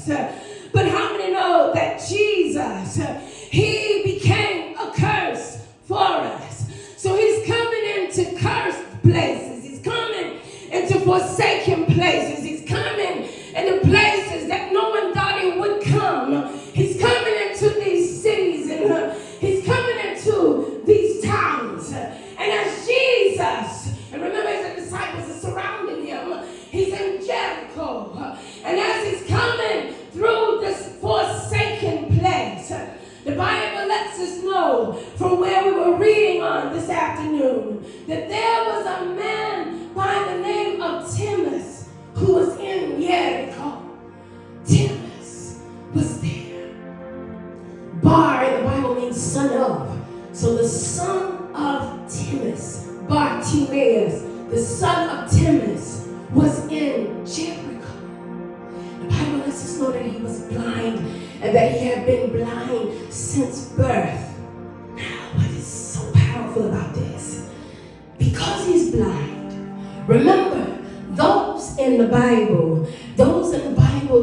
But how many know that Jesus, he became a curse for us? So he's coming into cursed places. He's coming into forsaken places. He's coming into places that no one thought he would come. He's coming into these cities, and he's coming into these towns. And as Jesus, and remember his disciples are surrounding him, he's in Jericho. And as he's coming through this forsaken place, the Bible lets us know from where we were reading on this afternoon that there was a man by the name of Timus who was in Jericho. Timus was there. Bar in the Bible means son of. So the son of Timus, Bartimaeus, the son of Timus, was in Jericho. The Bible lets us know that he was blind and that he had been blind since birth. Now, what is so powerful about this? Because he's blind, remember, those in the Bible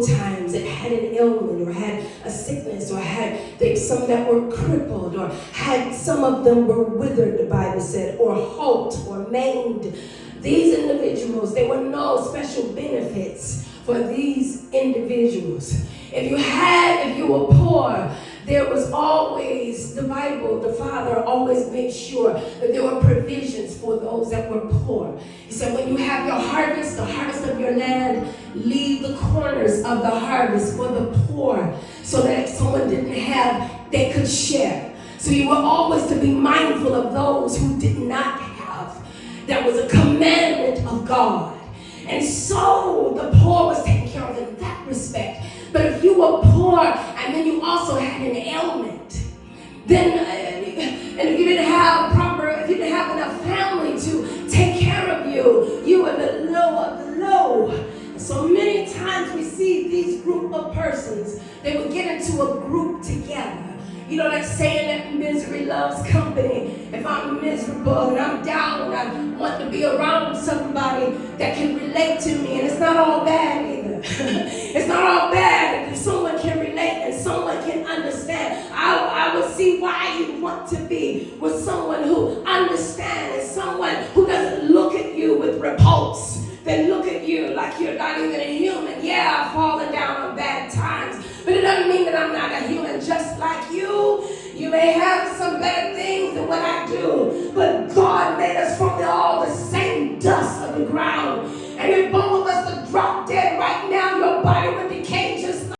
times that had an ailment or had a sickness or had some that were crippled or had some of them were withered, the Bible said, or halt or maimed. These individuals, there were no special benefits for these individuals. If you were poor, there was always, the Bible, the Father always made sure that there were provisions for those that were poor. He said, when you have your harvest, the harvest of your land, leave the corners of the harvest for the poor, so that if someone didn't have, they could share. So you were always to be mindful of those who did not have. That was a commandment of God. And so the poor was taken care of in that respect. But if you were poor and then you also had an ailment, then and if you didn't have enough family to take care of you, you were the low of the low. And so many times we see these group of persons, they would get into a group together. You know that saying that misery loves company. If I'm miserable and I'm down, I want to be around somebody that can relate to me. And it's not all bad either. It's not all bad if someone can relate and someone can understand. I would see why you want to be with someone who understands, and someone who doesn't look at you with repulse. They look at you like you're not even a human. Yeah, I've fallen down on bad times, but it doesn't mean that I'm not a human just like you. You may have some better things than what I do, but God made us from all the same dust of the ground. And if both of us to drop dead right now, your body would